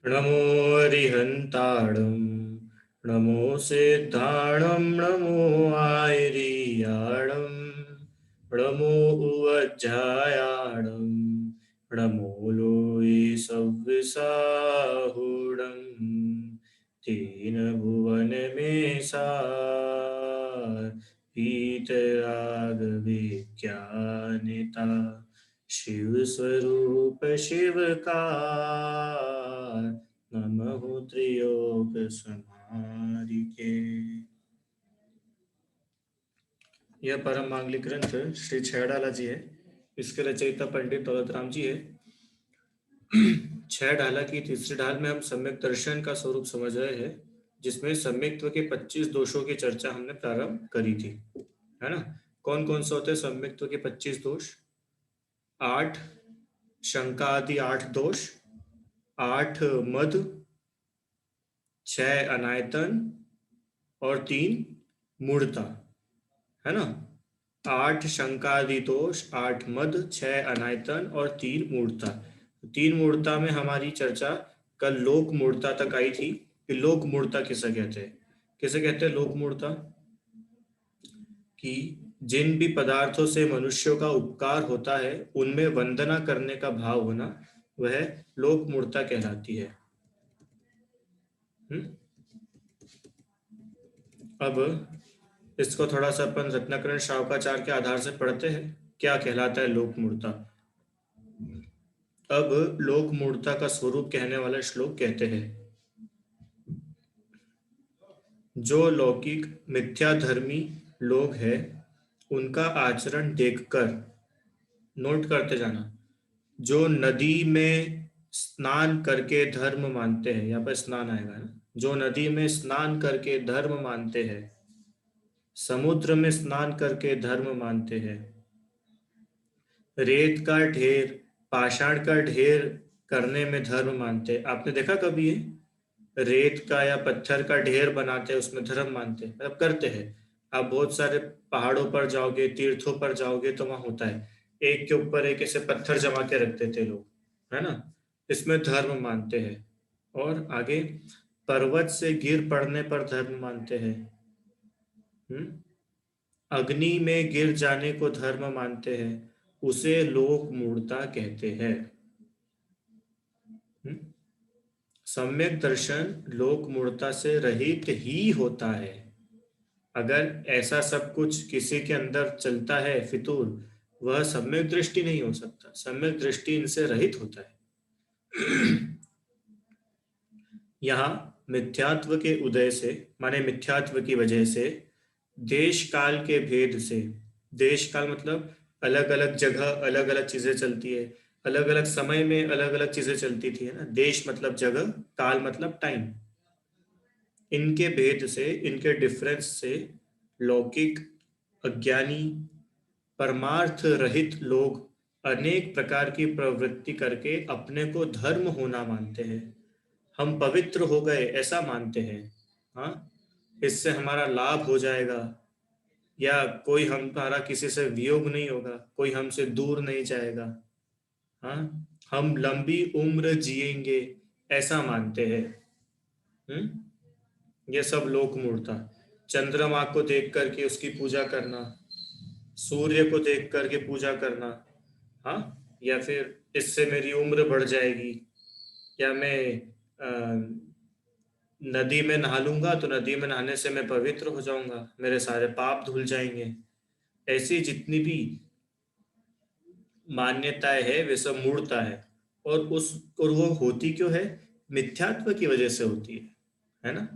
नमो अरिहन्ताणं नमो सिद्धाणं नमो आयर्याणं नमो उवज्झायाणं नमो लोये सव्विसाहुणं तेन भुवन में सार वीतरागविज्ञानिता शिव स्वरूप शिव का नमः त्रियोग समारिके। यह परम मांगलिक ग्रंथ श्री छैड़ाला जी है। इसके रचयिता पंडित दौलत राम जी है। छह ढाला की तीसरी ढाल में हम सम्यक दर्शन का स्वरूप समझ रहे हैं, जिसमें सम्यक्त्व के 25 दोषों की चर्चा हमने प्रारंभ करी थी, है ना। कौन कौन से होते हैं सम्यक्त्व के 25 दोष? 8 शंका आदि 8 दोष, 8 मद, 6 अनायतन और 3 मूढ़ता, है ना। 8 शंकादि दोष, 8 मद, 6 अनायतन और 3 मूढ़ता। 3 मूढ़ता में हमारी चर्चा कल लोक मूढ़ता तक आई थी कि लोक मूढ़ता किसे कहते हैं। किसे कहते हैं लोक मूढ़ता? कि जिन भी पदार्थों से मनुष्यों का उपकार होता है उनमें वंदना करने का भाव होना, वह लोक मूढ़ता कहलाती है। अब इसको थोड़ा सा अपन रत्नाकरण शावकाचार्य के आधार से पढ़ते हैं, क्या कहलाता है लोक मूढ़ता। अब लोक मूढ़ता का स्वरूप कहने वाला श्लोक कहते हैं, जो लौकिक मिथ्याधर्मी लोग हैं उनका आचरण देखकर, नोट करते जाना, जो नदी में स्नान करके धर्म मानते हैं, यहाँ पर स्नान आएगा ना, जो नदी में स्नान करके धर्म मानते हैं, समुद्र में स्नान करके धर्म मानते हैं, रेत का ढेर, पाषाण का ढेर करने में धर्म मानते हैं। आपने देखा कभी ये? रेत का या पत्थर का ढेर बनाते हैं, उसमें धर्म मानते हैं, मतलब करते हैं। आप बहुत सारे पहाड़ों पर जाओगे, तीर्थों पर जाओगे तो वहां होता है, एक के ऊपर एक ऐसे पत्थर जमा के रखते थे लोग, है ना। इसमें धर्म मानते हैं। और आगे, पर्वत से गिर पड़ने पर धर्म मानते हैं। अग्नि में गिर जाने को धर्म मानते हैं, उसे लोक मूढ़ता कहते हैं। सम्यक दर्शन लोक मूढ़ता से रहित ही होता है। अगर ऐसा सब कुछ किसी के अंदर चलता है फितूर, वह सम्यक दृष्टि नहीं हो सकता। सम्यक दृष्टि इनसे रहित होता है। यहाँ मिथ्यात्व के उदय से, माने मिथ्यात्व की वजह से, देश काल के भेद से, देश काल मतलब अलग अलग जगह अलग अलग चीजें चलती है, अलग अलग समय में अलग अलग चीजें चलती थी, है ना। देश मतलब जगह, काल मतलब टाइम। इनके भेद से, इनके डिफरेंस से लौकिक, अज्ञानी, परमार्थ रहित लोग अनेक प्रकार की प्रवृत्ति करके अपने को धर्म होना मानते हैं। हम पवित्र हो गए ऐसा मानते हैं, हाँ, इससे हमारा लाभ हो जाएगा, या कोई हमारा किसी से वियोग नहीं होगा, कोई हमसे दूर नहीं जाएगा, हाँ, हम लंबी उम्र जिएंगे, ऐसा मानते हैं। ये सब लोक मूढ़ता। चंद्रमा को देख करके उसकी पूजा करना, सूर्य को देख करके पूजा करना, हाँ, या फिर इससे मेरी उम्र बढ़ जाएगी, या मैं नदी में नहा लूंगा तो नदी में नहाने से मैं पवित्र हो जाऊंगा, मेरे सारे पाप धुल जाएंगे। ऐसी जितनी भी मान्यताएं है वे सब मूढ़ता है। और वो होती क्यों है? मिथ्यात्व की वजह से होती है ना।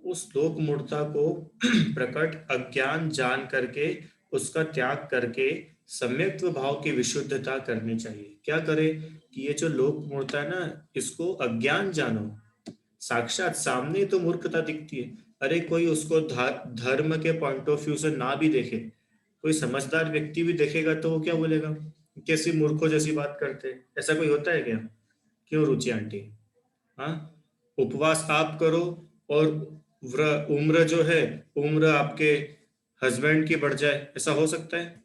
उस लोक मूढ़ता को प्रकट अज्ञान जान करके, उसका त्याग करके सम्यक्त्व भाव की विशुद्धता करनी चाहिए। क्या करे कि ये जो लोक मूढ़ता है ना, इसको अज्ञान जानो। साक्षात सामने तो मूर्खता दिखती है। अरे कोई उसको धर्म के पॉइंट ऑफ व्यू से ना भी देखे, कोई समझदार व्यक्ति भी देखेगा तो वो क्या बोलेगा, कैसी मूर्खों जैसी बात करते हैं। ऐसा कोई होता है क्या? क्यों रुचि आंटी? हाँ, उपवास आप करो और उम्र जो है, उम्र आपके हस्बैंड की बढ़ जाए, ऐसा हो सकता है?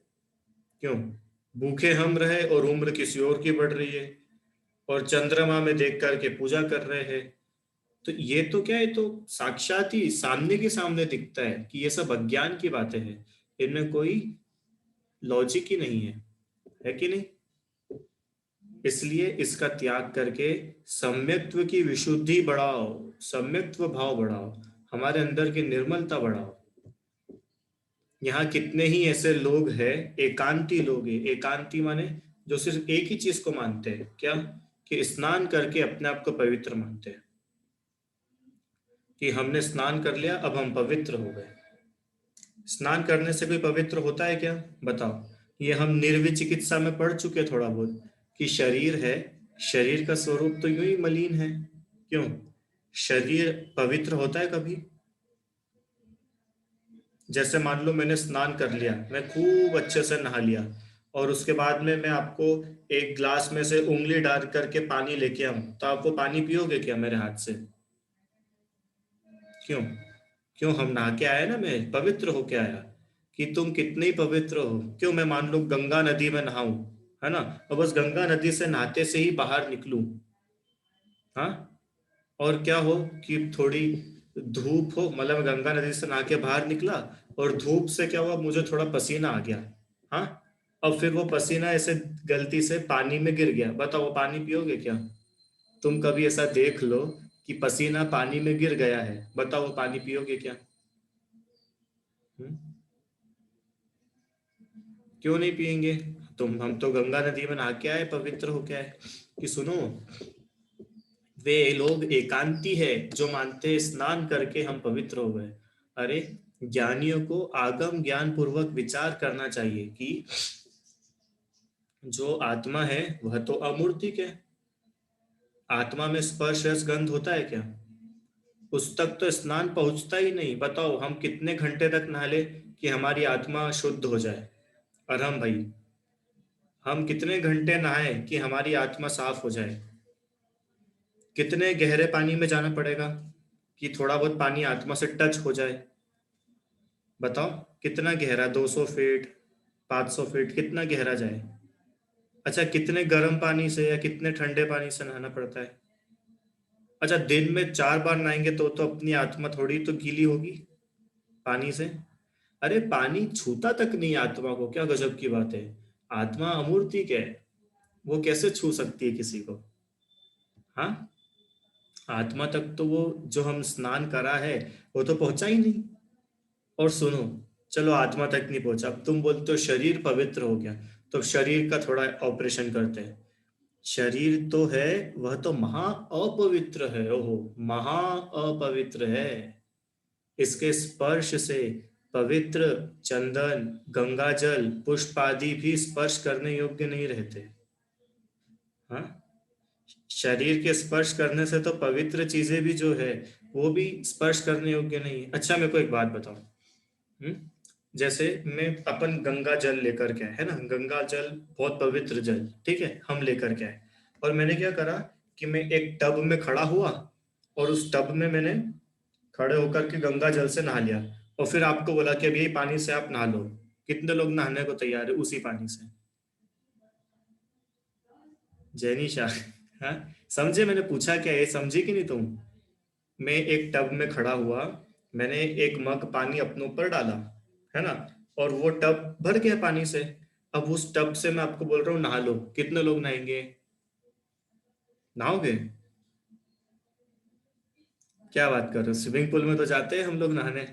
क्यों? भूखे हम रहे और उम्र किसी और की बढ़ रही है। और चंद्रमा में देख करके पूजा कर रहे हैं। तो ये तो क्या है, तो साक्षात ही सामने के सामने दिखता है कि ये सब अज्ञान की बातें हैं, इनमें कोई लॉजिक ही नहीं है कि नहीं? इसलिए इसका त्याग करके सम्यक्त्व की विशुद्धि बढ़ाओ, सम्यक्त्व भाव बढ़ाओ, हमारे अंदर की निर्मलता बढ़ाओ। यहाँ कितने ही ऐसे लोग हैं, एकांती लोग हैं, एकांती माने जो सिर्फ एक ही चीज को मानते हैं, क्या? कि स्नान करके अपने आप को पवित्र मानते हैं, कि हमने स्नान कर लिया अब हम पवित्र हो गए। स्नान करने से कोई पवित्र होता है क्या? बताओ। ये हम निर्विचिकित्सा में पढ़ चुके थोड़ा बहुत, कि शरीर है, शरीर का स्वरूप तो यूं ही मलिन है। क्यों? शरीर पवित्र होता है कभी? जैसे मान लो मैंने स्नान कर लिया, मैं खूब अच्छे से नहा लिया, और उसके बाद में मैं आपको एक ग्लास में से उंगली डाल करके पानी लेके आऊं, तो आप वो पानी पियोगे क्या मेरे हाथ से? क्यों? क्यों? हम नहा के आए ना, मैं पवित्र होके आया। कि तुम कितने ही पवित्र हो, क्यों मैं मान लो गंगा नदी में नहाऊं, है ना, और बस गंगा नदी से नहाते से ही बाहर निकलूं, हाँ, और क्या हो कि थोड़ी धूप हो, मतलब गंगा नदी से नहा के बाहर निकला, और धूप से क्या हुआ, मुझे थोड़ा पसीना आ गया, हाँ, अब फिर वो पसीना ऐसे गलती से पानी में गिर गया, बताओ वो पानी पियोगे क्या? तुम कभी ऐसा देख लो कि पसीना पानी में गिर गया है, बताओ वो पानी पियोगे क्या? हम्म? क्यों नहीं पियेंगे? हम तो गंगा नदी में नहा के आए, पवित्र हो के आए। कि सुनो, वे लोग एकांती है जो मानते हैं स्नान करके हम पवित्र हो गए। अरे, ज्ञानियों को आगम ज्ञान पूर्वक विचार करना चाहिए कि जो आत्मा है वह तो अमूर्तिक है। आत्मा में स्पर्श रस गंध होता है क्या? उस तक तो स्नान पहुंचता ही नहीं। बताओ हम कितने घंटे तक नहा ले कि हमारी आत्मा शुद्ध हो जाए? और हम भाई, हम कितने घंटे नहाए कि हमारी आत्मा साफ हो जाए? कितने गहरे पानी में जाना पड़ेगा कि थोड़ा बहुत पानी आत्मा से टच हो जाए? बताओ, कितना गहरा, 200 फीट, 500 फीट, कितना गहरा जाए? अच्छा, कितने गर्म पानी से या कितने ठंडे पानी से नहाना पड़ता है? अच्छा, दिन में 4 बार नहाएंगे तो अपनी आत्मा थोड़ी तो गीली होगी पानी से। अरे, पानी छूता तक नहीं आत्मा को, क्या गजब की बात है। आत्मा अमूर्तिक है, वो कैसे छू सकती है किसी को? हाँ, आत्मा तक तो वो जो हम स्नान करा है वो तो पहुंचा ही नहीं। और सुनो, चलो आत्मा तक नहीं पहुंचा, अब तुम बोलते हो शरीर पवित्र हो गया, तो शरीर का थोड़ा ऑपरेशन करते हैं। शरीर तो है, वह तो महा अपवित्र है, ओहो, महा अपवित्र है। इसके स्पर्श से पवित्र चंदन, गंगाजल, पुष्प आदि भी स्पर्श करने योग्य नहीं रहते। हाँ, शरीर के स्पर्श करने से तो पवित्र चीजें भी जो है वो भी स्पर्श करने योग्य नहीं है। अच्छा, मेरे को एक बात बताओ। हम्म? जैसे मैं अपन गंगा जल लेकर के आए, है ना, गंगा जल बहुत पवित्र जल, ठीक है, हम लेकर के आए, और मैंने क्या करा कि मैं एक टब में खड़ा हुआ, और उस टब में मैंने खड़े होकर के गंगा जल से नहा लिया, और फिर आपको बोला कि अब यही पानी से आप नहा लो। कितने लोग नहाने को तैयार है उसी पानी से? जैनी शाह। हाँ, समझे मैंने पूछा क्या, ये समझी कि नहीं तुम? मैं एक टब में खड़ा हुआ, मैंने एक मग पानी अपने ऊपर डाला, है ना, और वो टब भर गया पानी से। अब उस टब से मैं आपको बोल रहा हूँ नहा लो, कितने लोग नहाएंगे? नहाओगे? क्या बात कर रहे हो, स्विमिंग पूल में तो जाते हैं हम लोग नहाने,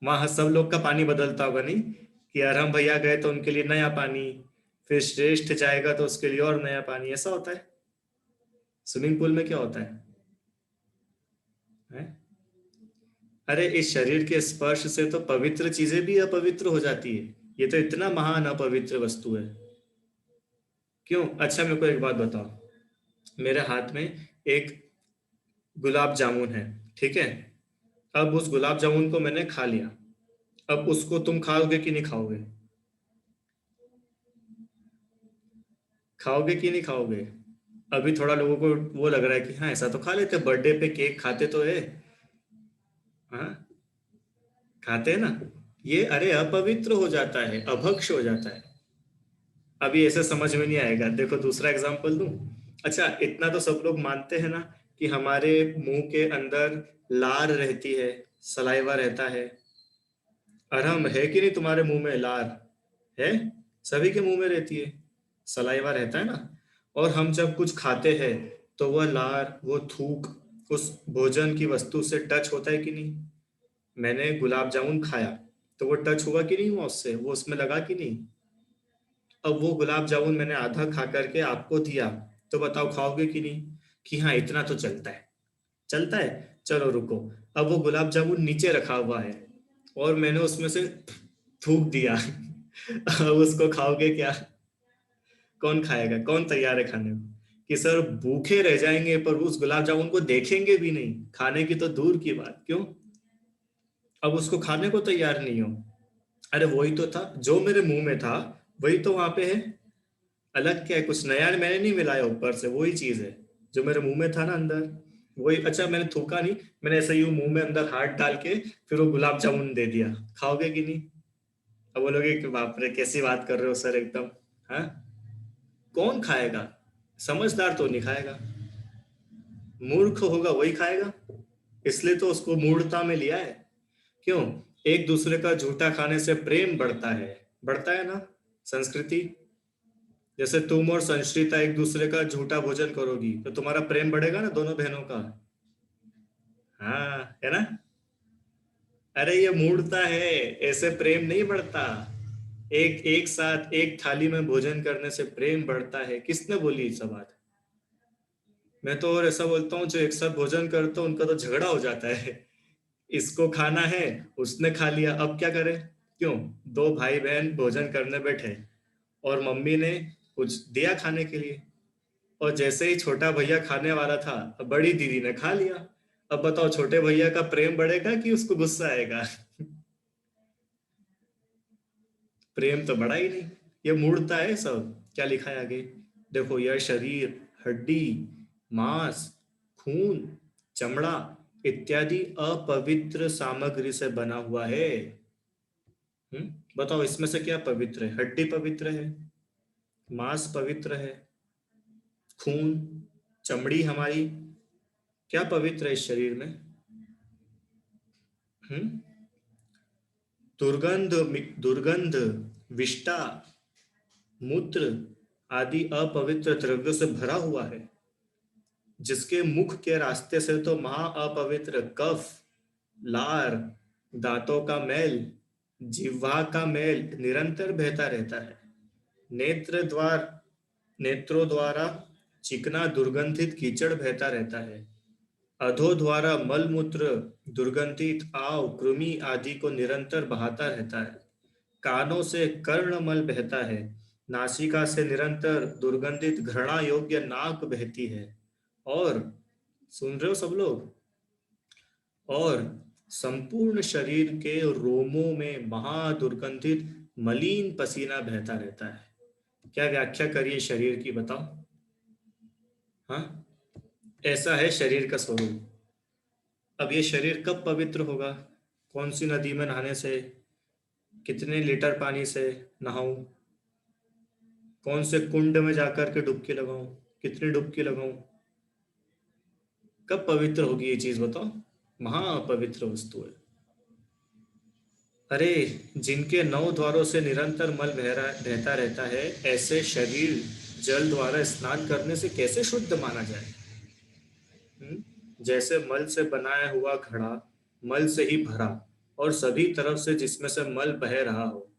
वहां सब लोग का पानी बदलता होगा नहीं? कि यार हम भैया गए तो उनके लिए नया पानी, फिर श्रेष्ठ जाएगा तो उसके लिए और नया पानी, ऐसा होता है? स्विमिंग पूल में क्या होता है? अरे, इस शरीर के स्पर्श से तो पवित्र चीजें भी अपवित्र हो जाती है, ये तो इतना महान अपवित्र वस्तु है। क्यों? अच्छा, मेरे को एक बात बताओ, मेरे हाथ में एक गुलाब जामुन है, ठीक है, अब उस गुलाब जामुन को मैंने खा लिया, अब उसको तुम खाओगे कि नहीं खाओगे? खाओगे कि नहीं खाओगे? अभी थोड़ा लोगों को वो लग रहा है कि हाँ ऐसा तो खा लेते, बर्थडे पे केक खाते तो है, हाँ, खाते हैं ना। ये अरे अपवित्र हो जाता है, अभक्ष हो जाता है। अभी ऐसे समझ में नहीं आएगा, देखो दूसरा एग्जांपल दूं। अच्छा, इतना तो सब लोग मानते हैं ना कि हमारे मुंह के अंदर लार रहती है, सलाइवा रहता है। अरहम है कि नहीं तुम्हारे मुंह में लार? है। सभी के मुंह में रहती है, सलाइवा रहता है ना। और हम जब कुछ खाते हैं तो वह लार, वो थूक उस भोजन की वस्तु से टच होता है कि नहीं? मैंने गुलाब जामुन खाया तो वो टच हुआ कि नहीं हुआ उससे, वो उसमें लगा कि नहीं? अब वो गुलाब जामुन मैंने आधा खा करके आपको दिया, तो बताओ खाओगे कि नहीं? कि हाँ इतना तो चलता है, चलता है। चलो रुको, अब वो गुलाब जामुन नीचे रखा हुआ है और मैंने उसमें से थूक दिया। अब उसको खाओगे क्या? कौन खाएगा? कौन तैयार है खाने को? कि सर भूखे रह जाएंगे पर उस गुलाब जामुन को देखेंगे भी नहीं, खाने की तो दूर की बात। क्यों? अब उसको खाने को तैयार नहीं हो। अरे वही तो था जो मेरे मुंह में था, वही तो वहां पे है। अलग क्या है? कुछ नया मैंने नहीं मिलाया, ऊपर से वही चीज है जो मेरे मुंह में था ना अंदर। वही। अच्छा मैंने थूका नहीं, मैंने ऐसे ही मुंह में अंदर हाथ डाल के फिर वो गुलाब जामुन दे दिया। खाओगे कि नहीं? अब बोलोगे कि बाप रे कैसी बात कर रहे हो सर एकदम। हाँ, कौन खाएगा? समझदार तो नहीं खाएगा, मूर्ख होगा वही खाएगा। इसलिए तो उसको मूढ़ता में लिया है। क्यों? एक दूसरे का झूठा खाने से प्रेम बढ़ता है। बढ़ता है ना? संस्कृति। जैसे तुम और संश्रिता एक दूसरे का झूठा भोजन करोगी तो तुम्हारा प्रेम बढ़ेगा ना, दोनों बहनों का। हाँ, है ना? अरे ये मूढ़ता है, ऐसे प्रेम नहीं बढ़ता। एक एक साथ एक थाली में भोजन करने से प्रेम बढ़ता है, किसने बोली ये सब बात? मैं तो और ऐसा बोलता हूँ, जो एक साथ भोजन करते हो उनका तो झगड़ा हो जाता है। इसको खाना है, उसने खा लिया, अब क्या करे? क्यों? दो भाई बहन भोजन करने बैठे और मम्मी ने कुछ दिया खाने के लिए, और जैसे ही छोटा भैया खाने वाला था, अब बड़ी दीदी ने खा लिया। अब बताओ छोटे भैया का प्रेम बढ़ेगा कि उसको गुस्सा आएगा? प्रेम तो बढ़ा ही नहीं। ये मूर्ता है सब। क्या लिखा है आगे? देखो, यह शरीर हड्डी, मांस, खून, चमड़ा इत्यादि अपवित्र सामग्री से बना हुआ है। बताओ इसमें से क्या पवित्र है? हड्डी पवित्र है, मांस पवित्र है, खून, चमड़ी हमारी, क्या पवित्र है इस शरीर में? हम्म दुर्गंध, दुर्गंध, विष्ठा, मूत्र आदि अपवित्र द्रव्यों से भरा हुआ है, जिसके मुख के रास्ते से तो महा अपवित्र कफ, लार, दांतों का मैल, जिह्वा का मैल निरंतर बहता रहता है। नेत्र द्वार, नेत्रों द्वारा चिकना दुर्गंधित कीचड़ बहता रहता है। अधो द्वारा मलमूत्र, दुर्गंधित आव, कृमि आदि को निरंतर बहाता रहता है। कानों से कर्णमल बहता है। नासिका से निरंतर दुर्गंधित घृणा योग्य नाक बहती है। और सुन रहे हो सब लोग? और संपूर्ण शरीर के रोमों में महादुर्गंधित मलिन पसीना बहता रहता है। क्या व्याख्या करिए शरीर की, बताओ। हाँ, ऐसा है शरीर का स्वरूप। अब ये शरीर कब पवित्र होगा? कौन सी नदी में नहाने से? कितने लीटर पानी से नहाऊं? कौन से कुंड में जाकर के डुबकी लगाऊं? कितनी डुबकी लगाऊं? कब पवित्र होगी ये चीज, बताओ। महापवित्र वस्तु है। अरे, जिनके नौ द्वारों से निरंतर मल बहता रहता है, ऐसे शरीर जल द्वारा स्नान करने से कैसे शुद्ध माना जाए? हम्म? जैसे मल से बनाया हुआ घड़ा मल से ही भरा और सभी तरफ से जिसमें से मल बह रहा हो,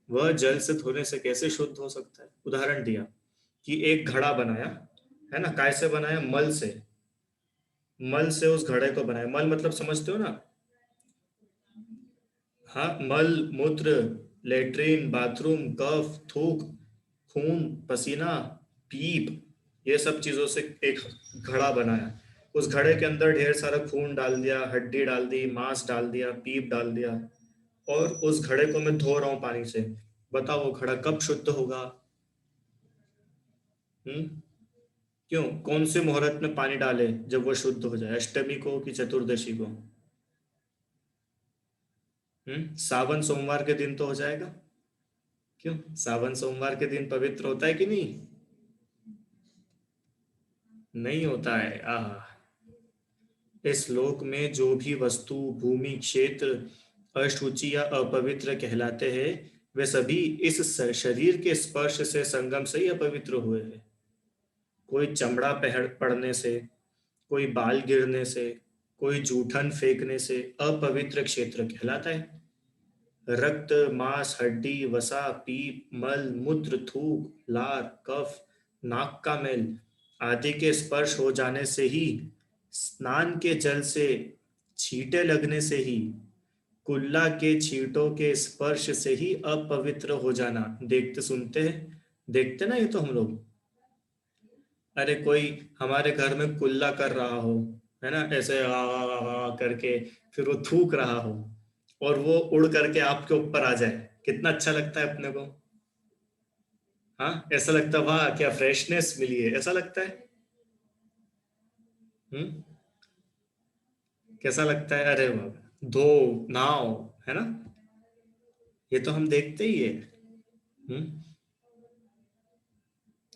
वह जल से धोने से कैसे शुद्ध हो सकता है? उदाहरण दिया कि एक घड़ा बनाया, है ना? काय से बनाया? मल से। मल से उस घड़े को बनाया। मल मतलब समझते हो ना? हाँ, मल, मूत्र, लेट्रिन, बाथरूम, कफ, थूक, खून, पसीना, पीप, ये सब चीजों से एक घड़ा बनाया। उस घड़े के अंदर ढेर सारा खून डाल दिया, हड्डी डाल दी, मांस डाल दिया, पीप डाल दिया, और उस घड़े को मैं धो रहा हूँ पानी से। बताओ वो घड़ा कब शुद्ध होगा? हम्म क्यों? कौन से मुहूर्त में पानी डाले जब वो शुद्ध हो जाए? अष्टमी को कि चतुर्दशी को? सावन सोमवार के दिन तो हो जाएगा। क्यों? सावन सोमवार के दिन पवित्र होता है कि नहीं? नहीं होता है। इस लोक में जो भी वस्तु, भूमि, क्षेत्र अशुचि या अपवित्र कहलाते हैं, वे सभी इस शरीर के स्पर्श से, संगम से ही अपवित्र हुए हैं। कोई चमड़ा पहड़ पड़ने से, कोई बाल गिरने से, कोई जूठन फेंकने से अपवित्र क्षेत्र कहलाता है। रक्त, मांस, हड्डी, वसा, पीप, मल, मूत्र, थूक, लार, कफ, नाक का मैल आदि के स्पर्श हो जाने से ही, स्नान के जल से छींटे लगने से ही, कुल्ला के छींटों के स्पर्श से ही अपवित्र हो जाना। देखते सुनते हैं, देखते ना ये तो हम लोग। अरे कोई हमारे घर में कुल्ला कर रहा हो, है ना, ऐसे आ करके, फिर वो थूक रहा हो और वो उड़ करके आपके ऊपर आ जाए, कितना अच्छा लगता है अपने को। हाँ, ऐसा लगता है वाह क्या फ्रेशनेस मिली है, ऐसा लगता है। हम्म। कैसा लगता है, अरे वाह, धो, नहाओ, है ना। ये तो हम देखते ही है। हम्म।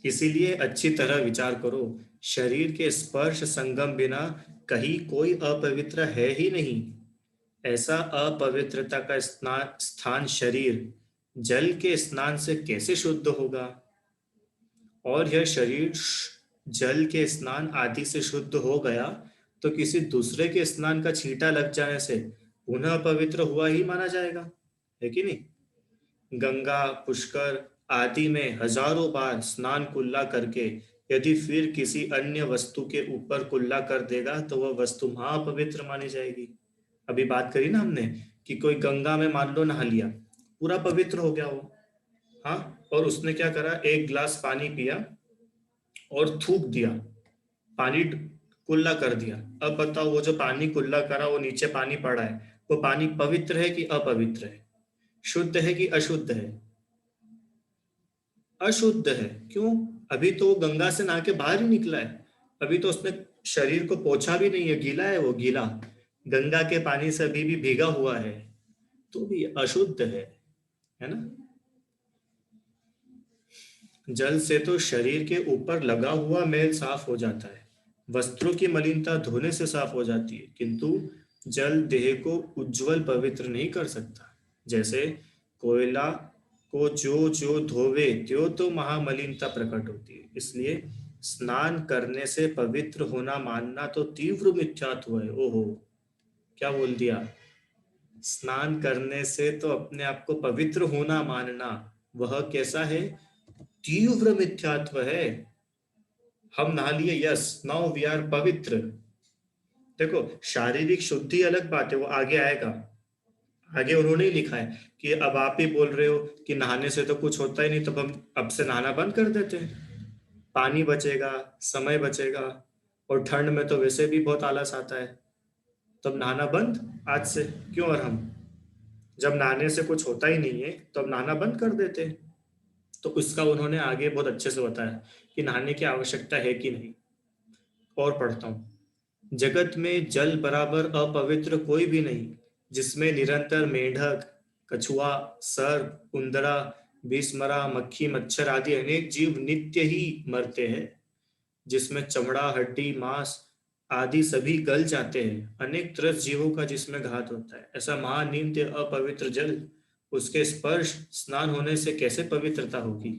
इसीलिए अच्छी तरह विचार करो, शरीर के स्पर्श संगम बिना कहीं कोई अपवित्र है ही नहीं। ऐसा अपवित्रता का स्थान शरीर जल के स्नान से कैसे शुद्ध होगा? और यह शरीर जल के स्नान आदि से शुद्ध हो गया तो किसी दूसरे के स्नान का छींटा लग जाने से पुनः पवित्र हुआ ही माना जाएगा, है कि नहीं? गंगा, पुष्कर आदि में हजारों बार स्नान कुल्ला करके यदि फिर किसी अन्य वस्तु के ऊपर कुल्ला कर देगा तो वह वस्तु महापवित्र मानी जाएगी। अभी बात करी ना हमने कि कोई गंगा में मान लो नहा लिया, पूरा पवित्र हो गया वो। हाँ, और उसने क्या करा, एक गिलास पानी पिया और थूक दिया, पानी कुल्ला कर दिया। अब बताओ वो जो पानी कुल्ला करा, वो नीचे पानी पड़ा है, वो पानी पवित्र है कि अपवित्र है? शुद्ध है कि अशुद्ध है? अशुद्ध है। क्यों? अभी तो वो गंगा से नहा के बाहर ही निकला है, अभी तो उसने शरीर को पोछा भी नहीं है, गीला है, वो गीला गंगा के पानी से अभी भी भीगा हुआ है, तो भी अशुद्ध है ना। जल से तो शरीर के ऊपर लगा हुआ मैल साफ हो जाता है, वस्त्रों की मलिनता धोने से साफ हो जाती है, किंतु जल देह को उज्जवल पवित्र नहीं कर सकता। जैसे कोयला को जो जो धोवे त्यो तो महामलिनता प्रकट होती है। इसलिए स्नान करने से पवित्र होना मानना तो तीव्र मिथ्यात्व है। ओहो, क्या बोल दिया। स्नान करने से तो अपने आप को पवित्र होना मानना, वह कैसा है? तीव्र मिथ्यात्व है। हम नहा लिए, यस, नाउ वी आर पवित्र। देखो, शारीरिक शुद्धि अलग बात है, वो आगे आएगा। आगे उन्होंने ही लिखा है कि अब आप ही बोल रहे हो कि नहाने से तो कुछ होता ही नहीं, तब हम अब से नहाना बंद कर देते हैं, पानी बचेगा, समय बचेगा, और ठंड में तो वैसे भी बहुत आलस आता है, तब नहाना बंद आज से। क्यों? और हम जब नहाने से कुछ होता ही नहीं है तो अब नहाना बंद कर देते हैं। तो इसका उन्होंने आगे बहुत अच्छे से बताया कि नहाने की आवश्यकता है कि नहीं। और पढ़ता हूँ, जगत में जल बराबर अपवित्र कोई भी नहीं, जिसमें निरंतर मेंढक, कछुआ, सर्प, उंदरा, बिस्मरा, मक्खी, मच्छर आदि अनेक जीव नित्य ही मरते हैं, जिसमें चमड़ा, हड्डी, मांस आदि सभी गल जाते हैं, अनेक त्रस्त जीवों का जिसमें घात होता है, ऐसा महानिंद्य अपवित्र जल, उसके स्पर्श स्नान होने से कैसे पवित्रता होगी?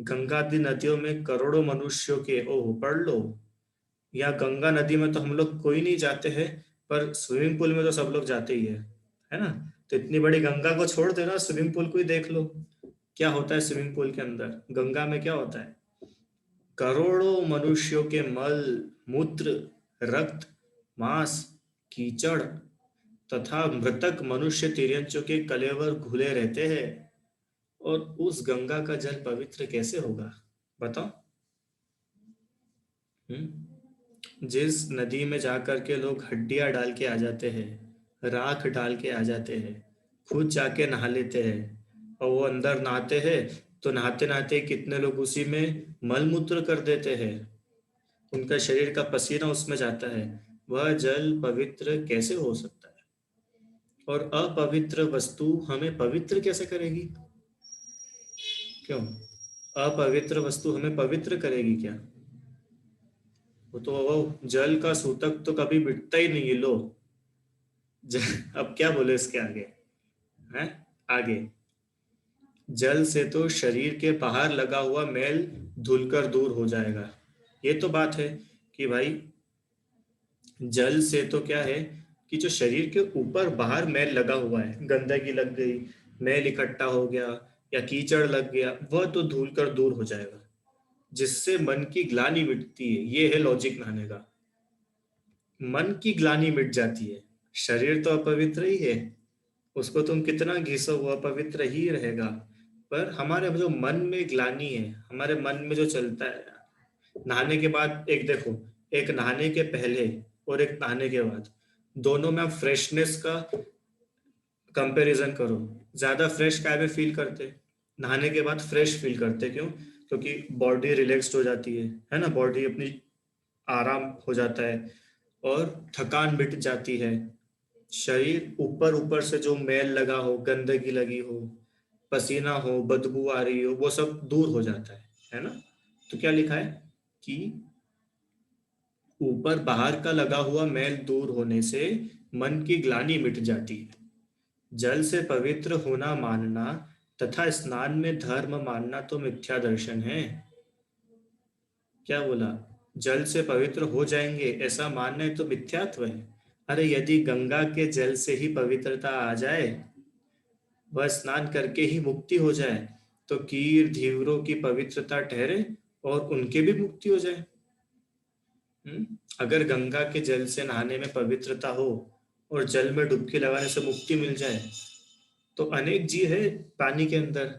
गंगा आदि नदियों में करोड़ों मनुष्यों के, ओह पढ़ लो। या गंगा नदी में तो हम लोग कोई नहीं जाते हैं, पर स्विमिंग पूल में तो सब लोग जाते ही है ना। तो इतनी बड़ी गंगा को छोड़ देना, स्विमिंग पूल को ही देख लो, क्या होता है स्विमिंग पूल के अंदर, गंगा में क्या होता है? करोड़ों मनुष्यों के मल, मूत्र, रक्त, मांस, कीचड़ तथा मृतक मनुष्य तिर्यंचों के कलेवर घुले रहते हैं, और उस गंगा का जल पवित्र कैसे होगा? बताओ। जिस नदी में जाकर के लोग हड्डियां डाल के आ जाते हैं, राख डाल के आ जाते हैं, खुद जाके नहा लेते हैं, और वो अंदर नहाते हैं, तो नहाते नहाते कितने लोग उसी में मल मूत्र कर देते हैं, उनका शरीर का पसीना उसमें जाता है, वह जल पवित्र कैसे हो सकता है? और अपवित्र वस्तु हमें पवित्र कैसे करेगी? क्यों? अपवित्र वस्तु हमें पवित्र करेगी क्या? वो तो वो जल का सूतक तो कभी मिटता ही नहीं है लो। अब क्या बोले इसके आगे हैं। आगे, जल से तो शरीर के बाहर लगा हुआ मैल धुलकर दूर हो जाएगा। ये तो बात है कि भाई जल से तो क्या है कि जो शरीर के ऊपर बाहर मैल लगा हुआ है, गंदगी लग गई, मैल इकट्ठा हो गया या कीचड़ लग गया, वह तो धुल कर दूर हो जाएगा, जिससे मन की ग्लानि मिटती है। ये है लॉजिक नहाने का। मन की ग्लानि मिट जाती है। शरीर तो अपवित्र ही है, उसको तुम कितना घिसो वो अपवित्र ही रहेगा। पर हमारे जो मन में ग्लानि है, हमारे मन में जो चलता है नहाने के बाद, एक देखो, एक नहाने के पहले और एक नहाने के बाद, दोनों में आप फ्रेशनेस का कंपैरिजन करो। ज्यादा फ्रेश काय में फील करते, नहाने के बाद फ्रेश फील करते, क्यों? क्योंकि बॉडी रिलैक्स्ड हो जाती है ना, बॉडी अपनी आराम हो जाता है और थकान मिट जाती है। शरीर ऊपर ऊपर से जो मैल लगा हो, गंदगी लगी हो, पसीना हो, बदबू आ रही हो, वो सब दूर हो जाता है ना। तो क्या लिखा है कि ऊपर बाहर का लगा हुआ मैल दूर होने से मन की ग्लानि मिट जाती है। जल से पवित्र होना मानना तथा स्नान में धर्म मानना तो मिथ्या दर्शन है। क्या बोला? जल से पवित्र हो जाएंगे ऐसा मानना है तो मिथ्यात्व है। अरे यदि गंगा के जल से ही पवित्रता आ जाए, वह स्नान करके ही मुक्ति हो जाए, तो कीर धीवरों की पवित्रता ठहरे और उनके भी मुक्ति हो जाए। अगर गंगा के जल से नहाने में पवित्रता हो और जल में डुबकी लगाने से मुक्ति मिल जाए, तो अनेक जीव है पानी के अंदर,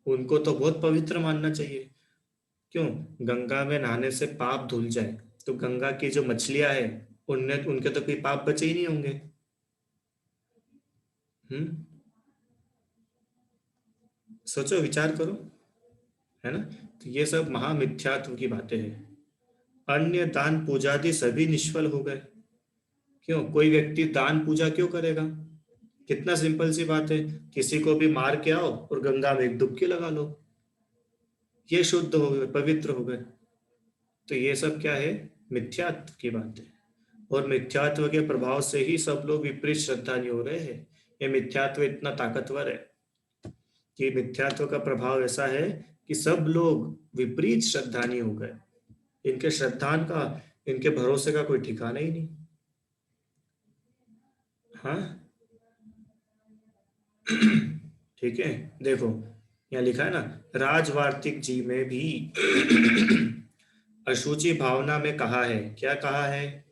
उनको तो बहुत पवित्र मानना चाहिए। क्यों? गंगा में नहाने से पाप धुल जाए, तो गंगा की जो मछलियां है उनने उनके तो कोई पाप बचे ही नहीं होंगे। हम्म सोचो, विचार करो, है ना। तो ये सब महामिथ्यात्व की बातें हैं। अन्य दान पूजादि सभी निष्फल हो गए। क्यों? कोई व्यक्ति दान पूजा क्यों करेगा? कितना सिंपल सी बात है, किसी को भी मार के आओ और गंगा में एक डुबकी लगा लो, ये शुद्ध हो गए, पवित्र हो गए। तो ये सब क्या है? मिथ्यात्व की बात है। और मिथ्यात्व के प्रभाव से ही सब लोग विपरीत श्रद्धालु हो रहे हैं। ये मिथ्यात्व इतना ताकतवर है कि मिथ्यात्व का प्रभाव ऐसा है कि सब लोग विपरीत श्रद्धानी हो गए। इनके श्रद्धान का, इनके भरोसे का कोई ठिकाना ही नहीं। हाँ। ठीक है, देखो, यहाँ लिखा है ना, राजवार्तिक जी में भी अशुचि भावना में कहा है। क्या कहा है?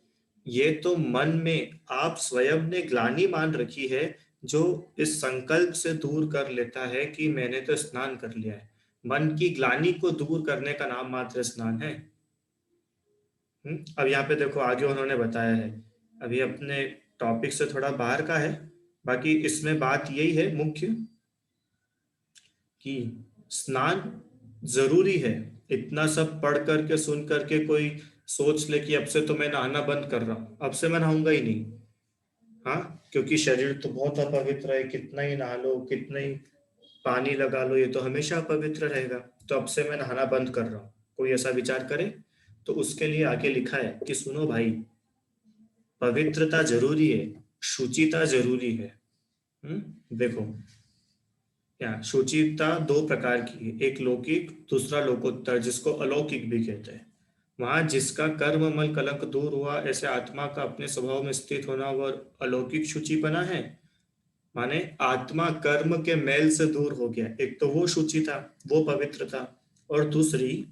ये तो मन में आप स्वयं ने ग्लानि मान रखी है, जो इस संकल्प से दूर कर लेता है कि मैंने तो स्नान कर लिया है। मन की ग्लानि को दूर करने का नाम मात्र स्नान है। अब यहाँ पे देखो आगे उन्होंने बताया है, अभी अपने टॉपिक से थोड़ा बाहर का है, बाकी इसमें बात यही है मुख्य कि स्नान जरूरी है। इतना सब पढ़ करके सुन करके कोई सोच ले कि अब से तो मैं नहाना बंद कर रहा हूँ, अब से मैं नहाऊंगा ही नहीं। हाँ, क्योंकि शरीर तो बहुत अपवित्र है, कितना ही नहा लो, कितना ही पानी लगा लो, ये तो हमेशा अपवित्र रहेगा, तो अब से मैं नहाना बंद कर रहा हूँ, कोई ऐसा विचार करे तो उसके लिए आगे लिखा है कि सुनो भाई, पवित्रता जरूरी है, शुचिता जरूरी है। देखो, क्या शुचिता दो प्रकार की है, एक लौकिक, दूसरा लोकोत्तर, जिसको अलौकिक भी कहते हैं। वहां जिसका कर्म मल कलंक दूर हुआ, ऐसे आत्मा का अपने स्वभाव में स्थित होना, वह अलौकिक शुचिपना है। माने आत्मा कर्म के मैल से दूर हो गया, एक तो वो शुचि था, वो पवित्र था, और दूसरी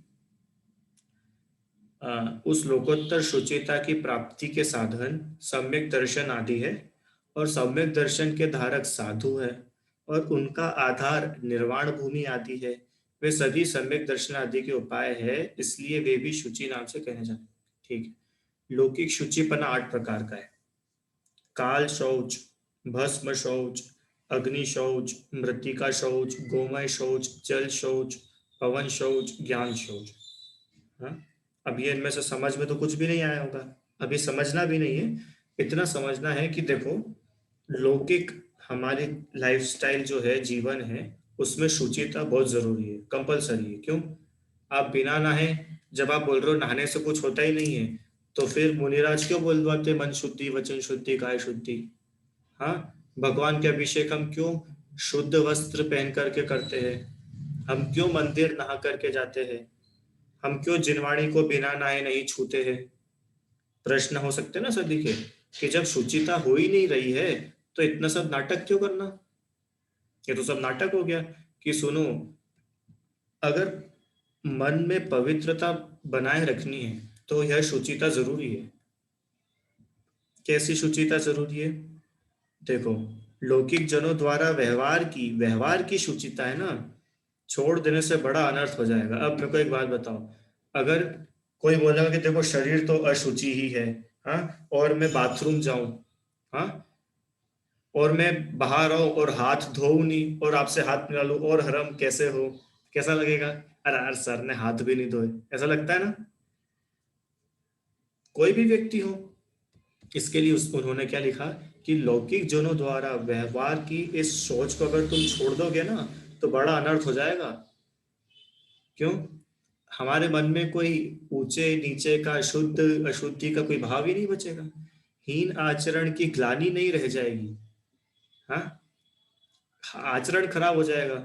उस लोकोत्तर शुचिता की प्राप्ति के साधन सम्यक दर्शन आदि है, और सम्यक दर्शन के धारक साधु है, और उनका आधार निर्वाण भूमि आदि है। वे सभी सम्यक दर्शन आदि के उपाय है, इसलिए वे भी शुचि नाम से कहे जाते हैं। ठीक है। लौकिक शुचिपना 8 प्रकार का है। काल शौच, भस्म शौच, अग्नि शौच, मृतिका शौच, गोमय शौच, जल शौच, पवन शौच, ज्ञान शौच। हाँ, अब ये इनमें से समझ में तो कुछ भी नहीं आया होगा, अभी समझना भी नहीं है। इतना समझना है कि देखो, लौकिक हमारी लाइफस्टाइल जो है, जीवन है, उसमें शुचिता बहुत जरूरी है, कंपलसरी है। क्यों? आप बिना नहाए जब आप बोल रहे हो नहाने से कुछ होता ही नहीं है, तो फिर मुनिराज क्यों बोलवाते मन शुद्धि वचन शुद्धि काय शुद्धि? हाँ, भगवान के अभिषेक हम क्यों शुद्ध वस्त्र पहन करके करते हैं? हम क्यों मंदिर नहा करके जाते हैं? हम क्यों जिनवाणी को बिना नहाए नहीं छूते हैं? प्रश्न हो सकते हैं ना सभी के, कि जब शुचिता हो ही नहीं रही है तो इतना सब नाटक क्यों करना? ये तो सब नाटक हो गया। कि सुनो, अगर मन में पवित्रता बनाए रखनी है तो यह शुचिता जरूरी है। कैसी शुचिता जरूरी है? देखो, लौकिक जनों द्वारा व्यवहार की शुचिता है ना, छोड़ देने से बड़ा अनर्थ हो जाएगा। अब मेरे को एक बात बताओ, अगर कोई बोलेगा कि देखो शरीर तो अशुचि ही है, हाँ, और मैं बाथरूम जाऊं, हाँ, और मैं बाहर आऊं और हाथ धोऊं नहीं और आपसे हाथ मिला लूं और हरम कैसे हो, कैसा लगेगा? अरे यार सर ने हाथ भी नहीं धोए, ऐसा लगता है ना? कोई भी व्यक्ति हो। इसके लिए उन्होंने क्या लिखा, कि लौकिक जनों द्वारा व्यवहार की इस सोच को अगर तुम छोड़ दोगे ना तो बड़ा अनर्थ हो जाएगा। क्यों? हमारे मन में कोई ऊंचे नीचे का शुद्ध अशुद्धि का कोई भाव ही नहीं बचेगा। हीन आचरण की ग्लानि नहीं रह जाएगी। हाँ, आचरण खराब हो जाएगा।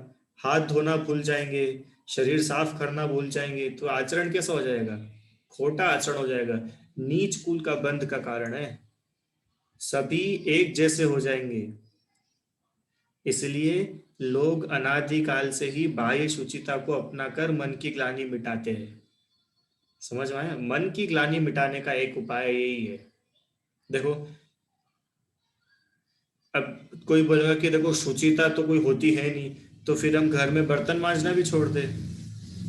हाथ धोना भूल जाएंगे, शरीर साफ करना भूल जाएंगे, तो आचरण कैसा हो जाएगा? खोटा आचरण हो जाएगा। नीच कुल का बंध का कारण है। सभी एक जैसे हो जाएंगे। इसलिए लोग अनादिकाल से ही बाह्य शुचिता को अपनाकर मन की ग्लानि मिटाते हैं। समझ में आया? मन की ग्लानि मिटाने का एक उपाय यही है। देखो, अब कोई बोलेगा कि देखो शुचिता तो कोई होती है नहीं, तो फिर हम घर में बर्तन मांजना भी छोड़ दे।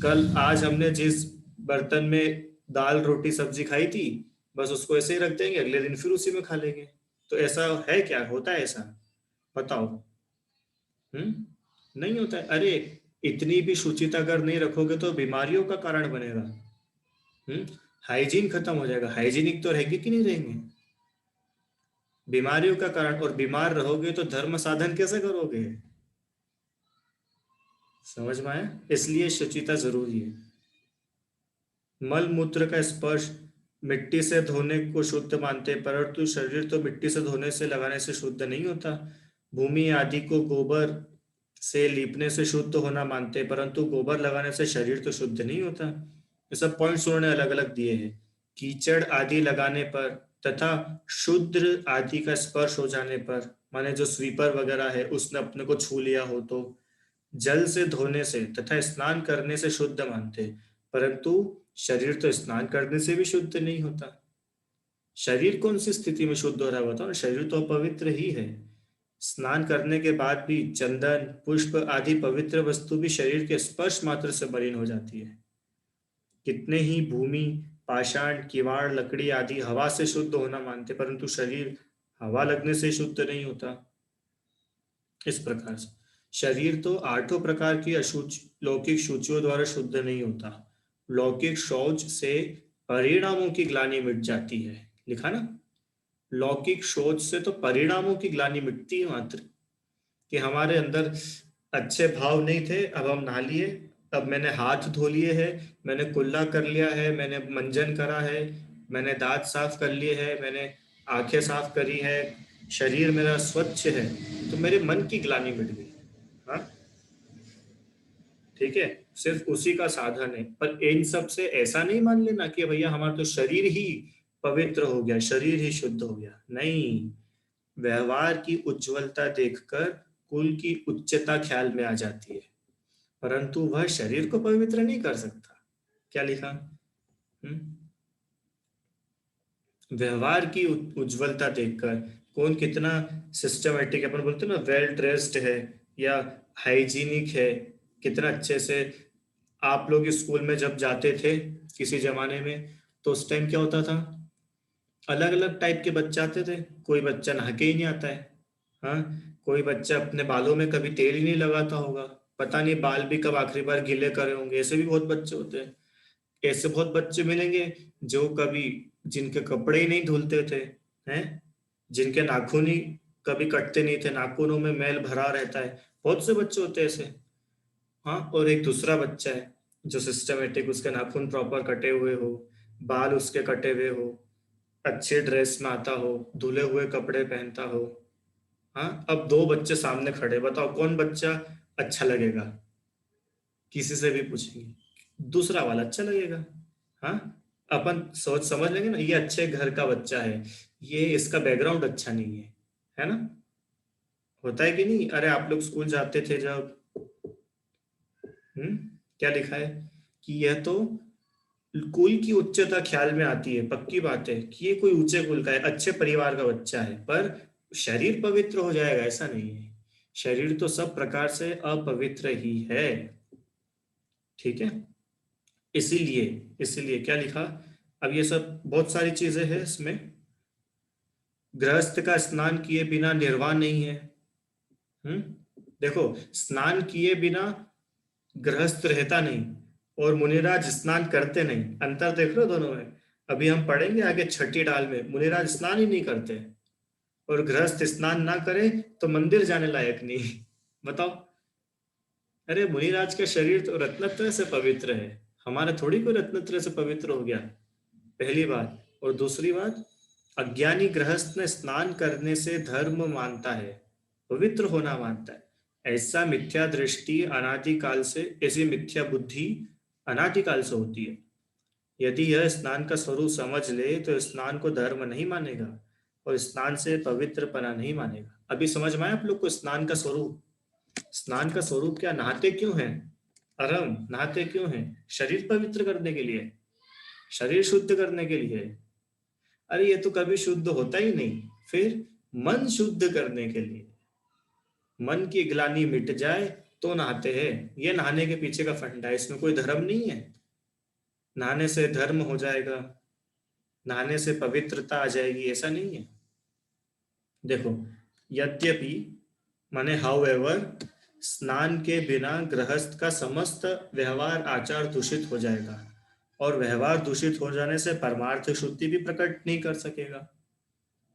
कल आज हमने जिस बर्तन में दाल रोटी सब्जी खाई थी, बस उसको ऐसे ही रख देंगे, अगले दिन फिर उसी में खा लेंगे। तो ऐसा है क्या? होता है ऐसा? बताओ। नहीं होता है। अरे, इतनी भी शुचिता अगर नहीं रखोगे तो बीमारियों का कारण बनेगा। हम्म हाइजीन खत्म हो जाएगा। हाइजीनिक तो रहेंगे कि नहीं रहेंगे? बीमारियों का कारण। और बीमार रहोगे तो धर्म साधन कैसे करोगे? समझ में आया? इसलिए शुचिता जरूरी है। मल मूत्र का स्पर्श मिट्टी से धोने को शुद्ध मानते हैं, परंतु शरीर तो मिट्टी से धोने से लगाने से शुद्ध नहीं होता। भूमि आदि को गोबर से लीपने से शुद्ध होना मानते हैं, परंतु गोबर लगाने से शरीर तो शुद्ध नहीं होता। ये सब पॉइंट्स उन्होंने अलग अलग दिए हैं। कीचड़ आदि लगाने पर तथा शुद्र आदि का स्पर्श हो जाने पर, माने जो स्वीपर वगैरह है उसने अपने को छू लिया हो तो, जल से धोने से तथा स्नान करने से शुद्ध मानते, परंतु शरीर तो स्नान करने से भी शुद्ध नहीं होता। शरीर कौन सी स्थिति में शुद्ध हो रहा है बताओ ना? शरीर तो अपवित्र ही है। स्नान करने के बाद भी चंदन पुष्प आदि पवित्र वस्तु भी शरीर के स्पर्श मात्र से मलिन हो जाती है। कितने ही भूमि पाषाण किवाड़ लकड़ी आदि हवा से शुद्ध होना मानते, परंतु शरीर हवा लगने से शुद्ध नहीं होता। इस प्रकार से शरीर तो आठों प्रकार की अशुच लौकिक शुचियों द्वारा शुद्ध नहीं होता। लौकिक शौच से परिणामों की ग्लानि मिट जाती है। लिखा ना, लौकिक शौच से तो परिणामों की ग्लानि मिटती है मात्र। कि हमारे अंदर अच्छे भाव नहीं थे, अब हम नहा लिए, अब मैंने हाथ धो लिए है, मैंने कुल्ला कर लिया है, मैंने मंजन करा है, मैंने दांत साफ कर लिए है, मैंने आंखें साफ करी है, शरीर मेरा स्वच्छ है, तो मेरे मन की ग्लानि मिट गई। हाँ, ठीक है। सिर्फ उसी का साधन है, पर इन सब से ऐसा नहीं मान लेना कि भैया हमारा तो शरीर ही पवित्र हो गया, शरीर ही शुद्ध हो गया। नहीं, व्यवहार की उज्जवलता देखकर कुल की उच्चता ख्याल में आ जाती है, परंतु वह शरीर को पवित्र नहीं कर सकता। क्या लिखा? हम्म व्यवहार की उज्जवलता देखकर कौन कितना सिस्टमेटिक, अपन बोलते हैं ना, वेल ड्रेस्ड है या हाइजीनिक है, कितना अच्छे से। आप लोग स्कूल में जब जाते थे किसी जमाने में, तो उस टाइम क्या होता था? अलग अलग टाइप के बच्चे आते थे। कोई बच्चा नहा के ही नहीं आता है, हाँ, कोई बच्चा अपने बालों में कभी तेल ही नहीं लगाता होगा, पता नहीं बाल भी कब आखिरी बार गीले करे होंगे। ऐसे भी बहुत बच्चे होते हैं। ऐसे बहुत बच्चे मिलेंगे जो कभी जिनके कपड़े ही नहीं धुलते थे, हैं, जिनके नाखून ही कभी कटते नहीं थे, नाखूनों में मैल भरा रहता है। बहुत से बच्चे होते हैं ऐसे। हाँ, और एक दूसरा बच्चा है जो सिस्टमेटिक, उसके नाखून प्रॉपर कटे हुए हो, बाल उसके कटे हुए हो, अच्छे ड्रेस में आता हो, धुले हुए कपड़े पहनता हो। हाँ, अब दो बच्चे सामने खड़े, बताओ कौन बच्चा अच्छा लगेगा? किसी से भी पूछेंगे, दूसरा वाला अच्छा लगेगा। हाँ, अपन सोच समझ लेंगे ना, ये अच्छे घर का बच्चा है, ये इसका बैकग्राउंड अच्छा नहीं है ना? होता है कि नहीं? अरे आप लोग स्कूल जाते थे जब, हम्म, क्या लिखा है कि यह तो कुल की उच्चता ख्याल में आती है, पक्की बात है कि ये कोई ऊंचे कुल का है, अच्छे परिवार का बच्चा है, पर शरीर पवित्र हो जाएगा ऐसा नहीं है। शरीर तो सब प्रकार से अपवित्र ही है। ठीक है, इसीलिए इसीलिए क्या लिखा, अब ये सब बहुत सारी चीजें हैं इसमें। गृहस्थ का स्नान किए बिना निर्वाह नहीं है। हम्म, देखो, स्नान किए बिना गृहस्थ रहता नहीं, और मुनिराज स्नान करते नहीं, अंतर देख रहे हो दोनों में? अभी हम पढ़ेंगे आगे छठी डाल में, मुनिराज स्नान ही नहीं करते, और गृहस्थ स्नान ना करे तो मंदिर जाने लायक नहीं। बताओ। अरे मुनिराज का शरीर तो रत्नत्रय से पवित्र है, हमारा थोड़ी कोई रत्नत्रय से पवित्र हो गया, पहली बात। और दूसरी बात, अज्ञानी गृहस्थ ने स्नान करने से धर्म मानता है, पवित्र होना मानता है। ऐसा मिथ्या दृष्टि अनादिकाल से, ऐसी मिथ्या बुद्धि अनादिकाल से होती है। यदि यह स्नान का स्वरूप समझ ले तो स्नान को धर्म नहीं मानेगा, और स्नान से पवित्रपना नहीं मानेगा। अभी समझ में आया आप लोग को स्नान का स्वरूप? स्नान का स्वरूप क्या, नहाते क्यों हैं? अरम, नहाते क्यों हैं? शरीर पवित्र करने के लिए, शरीर शुद्ध करने के लिए। अरे ये तो कभी शुद्ध होता ही नहीं। फिर मन शुद्ध करने के लिए, मन की ग्लानि मिट जाए तो नहाते हैं। ये नहाने के पीछे का फंडा है, इसमें कोई धर्म नहीं है। नहाने से धर्म हो जाएगा, नहाने से पवित्रता आ जाएगी, ऐसा नहीं है। देखो, यद्यपि, माने हाउ एवर, स्नान के बिना गृहस्थ का समस्त व्यवहार आचार दूषित हो जाएगा, और व्यवहार दूषित हो जाने से परमार्थ शुद्धि भी प्रकट नहीं कर सकेगा।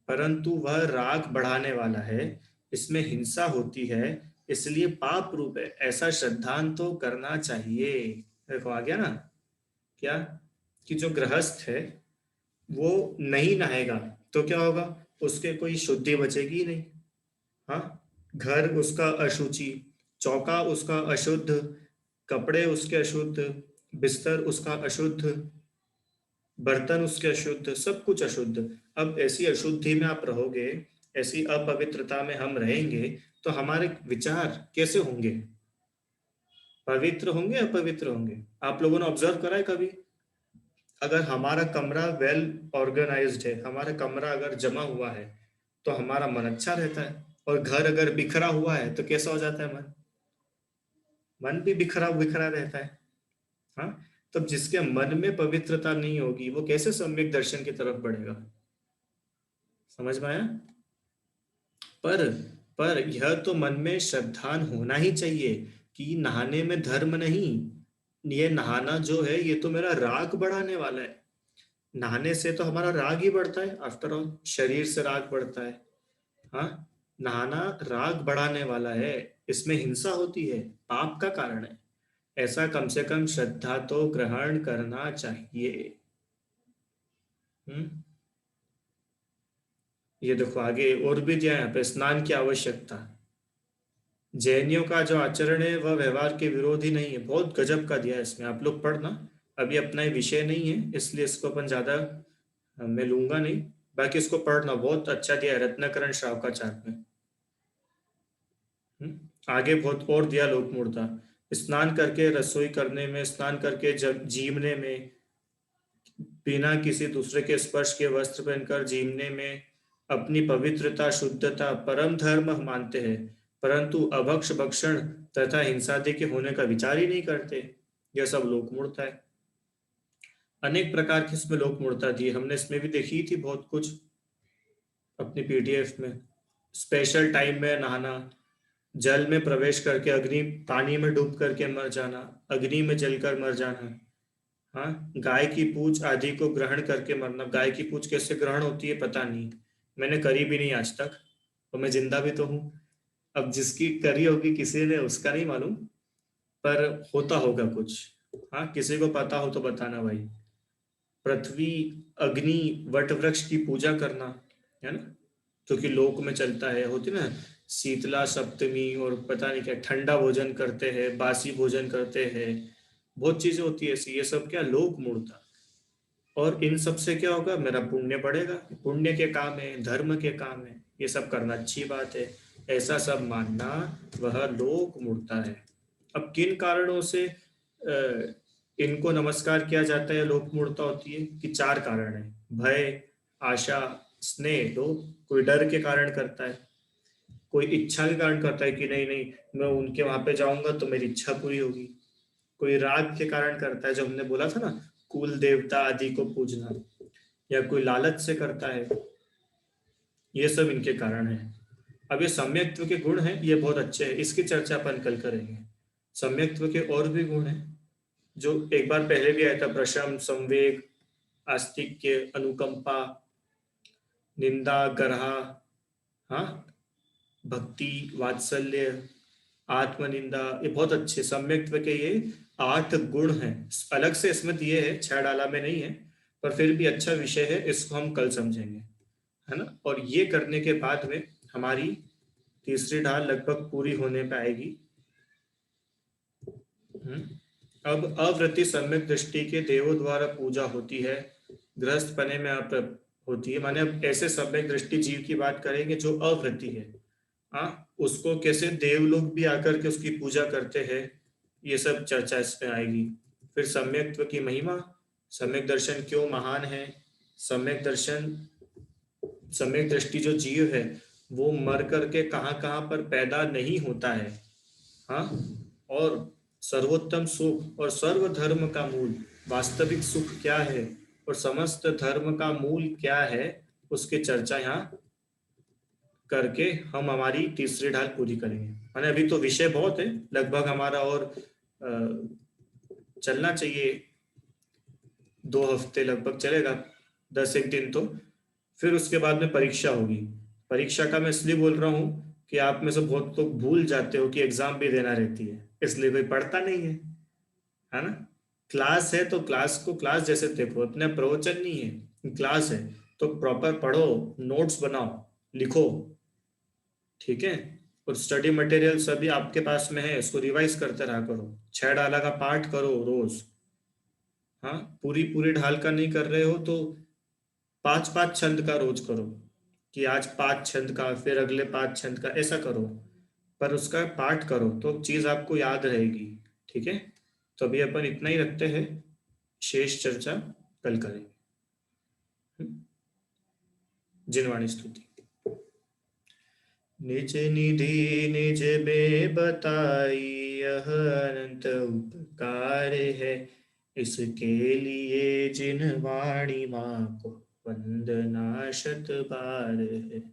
परंतु वह राग बढ़ाने वाला है, इसमें हिंसा होती है, इसलिए पाप रूप है, ऐसा श्रद्धांत तो करना चाहिए। देखो आ गया ना, क्या, कि जो गृहस्थ है वो नहीं नहाएगा तो क्या होगा, उसके कोई शुद्धि बचेगी ही नहीं। हाँ, घर उसका अशुचि, चौका उसका अशुद्ध, कपड़े उसके अशुद्ध, बिस्तर उसका अशुद्ध, बर्तन उसके अशुद्ध, सब कुछ अशुद्ध। अब ऐसी अशुद्धि में आप रहोगे, ऐसी अपवित्रता में हम रहेंगे, तो हमारे विचार कैसे होंगे? पवित्र होंगे अपवित्र होंगे? आप लोगों ने ऑब्जर्व करा है कभी? अगर हमारा कमरा वेल ऑर्गेनाइज्ड है, हमारा कमरा अगर जमा हुआ है, तो हमारा मन अच्छा रहता है। और घर अगर बिखरा हुआ है तो कैसा हो जाता है मन? मन भी बिखरा बिखरा रहता है। हाँ, तब जिसके मन में पवित्रता नहीं होगी वो कैसे सम्यक दर्शन की तरफ बढ़ेगा? समझ में आया? पर पर यह तो मन में श्रद्धान होना ही चाहिए कि नहाने में धर्म नहीं, ये नहाना जो है ये तो मेरा राग बढ़ाने वाला है। नहाने से तो हमारा राग ही बढ़ता है, आफ्टर ऑल शरीर से राग बढ़ता है। हाँ, नहाना राग बढ़ाने वाला है, इसमें हिंसा होती है, पाप का कारण है। ऐसा कम से कम श्रद्धा तो ग्रहण करना चाहिए। हम्म, ये देखो आगे और भी दिया है यहाँ पे, स्नान की आवश्यकता। जैनियों का जो आचरण है वह व्यवहार के विरोधी नहीं है, बहुत गजब का दिया है इसमें, आप लोग पढ़ना। अभी अपना ये विषय नहीं है इसलिए इसको अपन ज्यादा मैं लूंगा नहीं। बाकी इसको पढ़ना, बहुत अच्छा दिया है रत्नाकरण श्रावकाचार्य में। आगे बहुत और दिया लोक मूर्ता, स्नान करके रसोई करने में, स्नान करके जब जीवने में, बिना किसी दूसरे के स्पर्श के वस्त्र पहनकर जीवने में, अपनी पवित्रता शुद्धता परम धर्म मानते हैं, परंतु अभक्ष भक्षण तथा हिंसादि के होने का विचार ही नहीं करते। यह सब लोक मूर्ता है। अनेक प्रकार की इसमें लोक मूर्ता दी है, हमने इसमें भी देखी थी बहुत कुछ अपनी पीडीएफ में। स्पेशल टाइम में नहाना, जल में प्रवेश करके अग्नि, पानी में डूब करके मर जाना, अग्नि में जलकर मर जाना। हाँ, गाय की पूंछ आदि को ग्रहण करके मरना। गाय की पूंछ कैसे ग्रहण होती है पता नहीं, मैंने करी भी नहीं आज तक, और मैं जिंदा भी तो हूँ। अब जिसकी करी होगी किसी ने उसका नहीं मालूम, पर होता होगा कुछ। हाँ, किसी को पता हो तो बताना भाई। पृथ्वी, अग्नि, वट वृक्ष की पूजा करना, है ना, जो कि लोक में चलता है, होती ना, शीतला सप्तमी, और पता नहीं क्या, ठंडा भोजन करते हैं, बासी भोजन करते हैं, बहुत चीजें होती है ऐसी, ये सब क्या लोक मूर्ता। और इन सब से क्या होगा, मेरा पुण्य बढ़ेगा, पुण्य के काम है, धर्म के काम है, ये सब करना अच्छी बात है, ऐसा सब मानना, वह लोक मूर्ता है। अब किन कारणों से इनको नमस्कार किया जाता है, लोक मूर्ता होती है, कि चार कारण है: भय, आशा, स्नेह। तो कोई डर के कारण करता है, कोई इच्छा के कारण करता है कि नहीं नहीं, मैं उनके वहां पे जाऊंगा तो मेरी इच्छा पूरी होगी। कोई राग के कारण करता है, जो हमने बोला था ना, कुल देवता आदि को पूजना, या कोई लालच से करता है। ये सब इनके कारण है। अब ये सम्यक्त्व के गुण हैं, ये बहुत अच्छे हैं, इसकी चर्चा अपन कल करेंगे। सम्यक्त्व के और भी गुण हैं, जो एक बार पहले भी आया था: प्रशम, संवेग, आस्तिक्य, अनुकंपा, निंदा, गर्हा, हाँ, भक्ति, वात्सल्य, आत्मनिंदा। ये बहुत अच्छे सम्यक्त्व के ये 8 गुण हैं। अलग से इसमें दिए हैं, 6 डाला में नहीं है, पर फिर भी अच्छा विषय है, इसको हम कल समझेंगे, है ना। और ये करने के बाद में हमारी तीसरी ढाल लगभग पूरी होने पे आएगी। हम्म। अब अवृत्ति सम्यक दृष्टि के देवों द्वारा पूजा होती है, गृहस्थ पने में आप होती है, माने अब ऐसे सम्यक दृष्टि जीव की बात करेंगे जो अवृत्ति है। हाँ, उसको कैसे देव लोग भी आकर के उसकी पूजा करते हैं, ये सब चर्चा इसमें आएगी। फिर सम्यक्त्व की महिमा, सम्यक दर्शन क्यों महान है, सम्यक दर्शन, सम्यक दृष्टि जो जीव है, वो मर करके कहाँ कहाँ पर पैदा नहीं होता है। हाँ, और सर्वोत्तम सुख और सर्व धर्म का मूल, वास्तविक सुख क्या है और समस्त धर्म का मूल क्या है, उसकी चर्चा यहाँ करके हम हमारी तीसरी ढाल पूरी करेंगे। माने अभी तो विषय बहुत है, लगभग हमारा और चलना चाहिए, 2 हफ्ते लगभग चलेगा, 10 एक दिन तो। फिर उसके बाद में परीक्षा होगी। परीक्षा का मैं इसलिए बोल रहा हूँ कि आप में से बहुत लोग भूल जाते हो कि एग्जाम भी देना रहती है, इसलिए कोई पढ़ता नहीं है ना। क्लास है तो क्लास को क्लास जैसे देखो, अपने प्रवचन नहीं है, क्लास है, तो प्रॉपर पढ़ो, नोट्स बनाओ, लिखो, ठीक है। और स्टडी मटेरियल सभी आपके पास में है, इसको रिवाइज करते रहा करो, 6 डाला का पाठ करो रोज। हाँ, पूरी पूरी ढाल का नहीं कर रहे हो तो 5 5 छंद का रोज करो, कि आज 5 छंद का, फिर अगले 5 छंद का, ऐसा करो, पर उसका पाठ करो तो चीज आपको याद रहेगी, ठीक है। तो अभी अपन इतना ही रखते हैं, शेष चर्चा कल करेंगे। हम्म? जिनवाणी स्तुति। निज निधि निज में बताई, यह अनंत उपकार है, इसके लिए जिन वाणी माँ को वंदना शत बार है।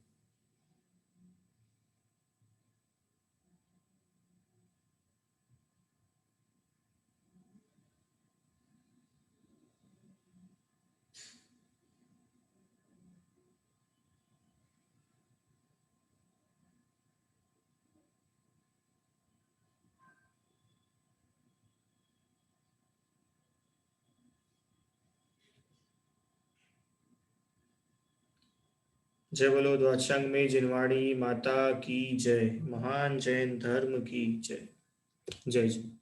जय बोलो द्वादशांग में जिनवाणी माता की जय, महान जैन धर्म की जय। जय जय।